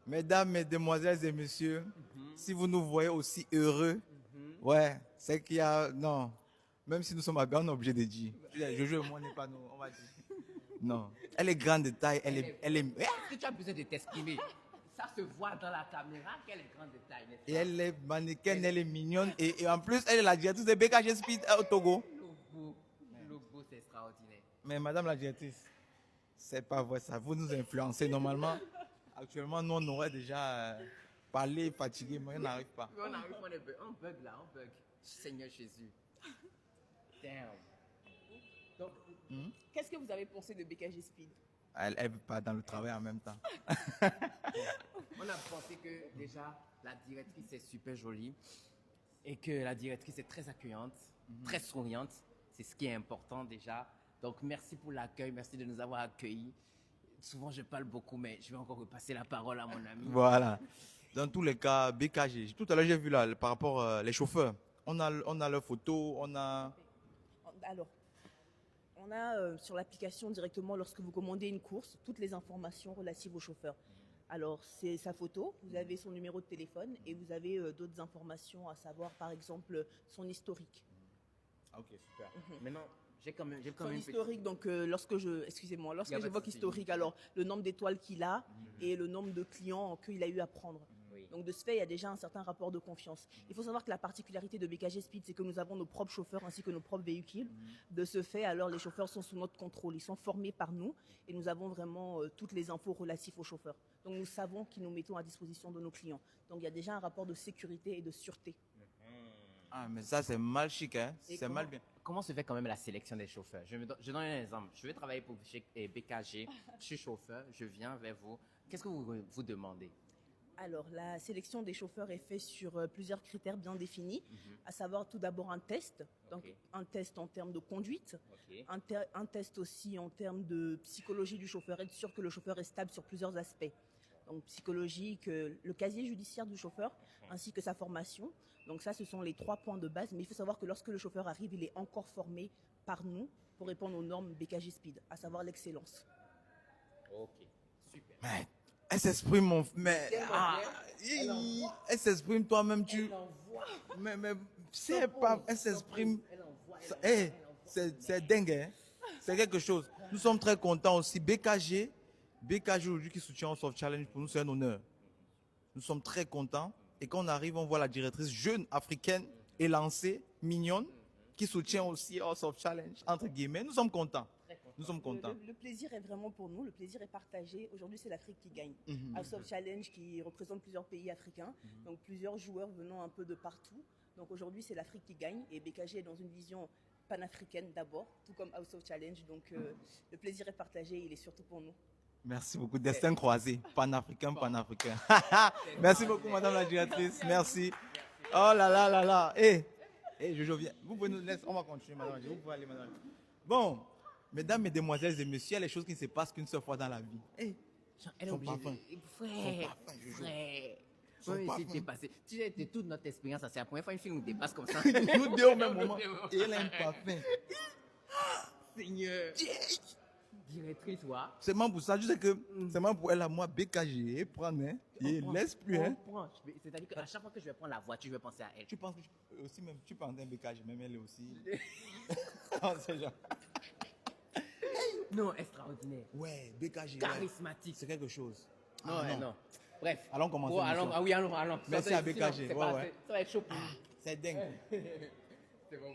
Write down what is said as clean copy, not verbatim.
Mesdames, mesdemoiselles et messieurs, si vous nous voyez aussi heureux, ouais, c'est qu'il y a... Non, même si nous sommes à Ghana, on est obligé de dire. Jojo et moi, on n'est pas nous, on va dire. Non, elle est grande de taille, elle est... Est-ce que tu as besoin de t'exprimer? Ça se voit dans la caméra qu'elle est grande de taille, n'est-ce pas? Et elle est mannequin, elle est mignonne. Et en plus, elle est la directrice de BKG Speed au Togo. Le beau, c'est extraordinaire. Mais madame la directrice, c'est pas vrai ça. Vous nous influencez normalement. Actuellement, nous, on aurait déjà parlé, fatigué, mais on n'arrive pas. Mais on arrive, on bug là, on bug. Seigneur Jésus. Damn. Donc, qu'est-ce que vous avez pensé de BKG Speed? Elle veut pas dans le travail en même temps. On a pensé que déjà, la directrice est super jolie et que la directrice est très accueillante, très souriante. C'est ce qui est important déjà. Donc, merci pour l'accueil, merci de nous avoir accueillis. Souvent, je parle beaucoup, mais je vais encore repasser la parole à mon ami. Voilà. Dans tous les cas, BKG. Tout à l'heure, j'ai vu là, par rapport les chauffeurs. On a leurs photos, on a... Alors, on a sur l'application directement, lorsque vous commandez une course, toutes les informations relatives au chauffeur. Alors, c'est sa photo, vous avez son numéro de téléphone et vous avez d'autres informations, à savoir par exemple son historique. Ah, ok, super. Maintenant, j'ai quand même Son une historique, donc lorsque j'évoque historique, alors le nombre d'étoiles qu'il a et le nombre de clients qu'il a eu à prendre. Oui. Donc de ce fait, il y a déjà un certain rapport de confiance. Il faut savoir que la particularité de BKG Speed, c'est que nous avons nos propres chauffeurs ainsi que nos propres véhicules. De ce fait, alors les chauffeurs sont sous notre contrôle, ils sont formés par nous et nous avons vraiment toutes les infos relatives aux chauffeurs. Donc nous savons qu'ils nous mettons à disposition de nos clients. Donc il y a déjà un rapport de sécurité et de sûreté. Ah, mais ça, c'est mal chic, hein. C'est mal bien. Comment se fait quand même la sélection des chauffeurs? Je donne un exemple. Je vais travailler pour BKG, je suis chauffeur, je viens vers vous. Qu'est-ce que vous demandez? Alors, la sélection des chauffeurs est faite sur plusieurs critères bien définis, à savoir tout d'abord un test, donc un test en termes de conduite, un test aussi en termes de psychologie du chauffeur, être sûr que le chauffeur est stable sur plusieurs aspects. Donc psychologique, le casier judiciaire du chauffeur, ainsi que sa formation. Donc ça, ce sont les 3 points de base, mais il faut savoir que lorsque le chauffeur arrive, il est encore formé par nous pour répondre aux normes BKG Speed, à savoir l'excellence. Ok, super. Mais elle s'exprime, mon... Mais... elle s'exprime toi-même, tu... Mais c'est pas... Elle s'exprime... C'est dingue, hein. C'est quelque chose. Nous sommes très contents aussi. BKG aujourd'hui qui soutient au Soft Challenge, pour nous, c'est un honneur. Nous sommes très contents. Et quand on arrive, on voit la directrice jeune, africaine, élancée, mignonne, qui soutient aussi au Soft Challenge, entre guillemets. Nous sommes contents. Nous sommes contents. Le plaisir est vraiment pour nous, le plaisir est partagé. Aujourd'hui, c'est l'Afrique qui gagne. House of Challenge qui représente plusieurs pays africains, donc plusieurs joueurs venant un peu de partout. Donc aujourd'hui, c'est l'Afrique qui gagne et BKG est dans une vision panafricaine d'abord, tout comme House of Challenge. Donc le plaisir est partagé, il est surtout pour nous. Merci beaucoup. Destin croisé. Panafricain. Merci beaucoup, madame la directrice. Merci. Oh là là là là. Jojo, viens. Vous pouvez nous laisser. On va continuer, madame. Vous pouvez aller, madame. Bon, mesdames, mesdemoiselles et messieurs, il y a les choses qui ne se passent qu'une seule fois dans la vie. Elle est obligée de... Tu sais, de toute notre expérience, c'est la première fois une fille nous dépasse comme ça. Nous deux au même moment. Et elle a un parfum. Seigneur. Directrice, ouais. C'est même pour ça, je sais que c'est même pour elle à moi, BKG, prendre, hein. Et laisse plus, hein. C'est-à-dire qu'à chaque fois que je vais prendre la voiture, je vais penser à elle. Tu penses que aussi même, tu penses d'un BKG, même elle est aussi. Non, c'est genre. Non, extraordinaire. Ouais, BKG. Charismatique. C'est quelque chose. Non, non. Bref. Allons commencer. Allons. Merci à BKG. Ça va être chaud pour nous. C'est dingue. C'est bon.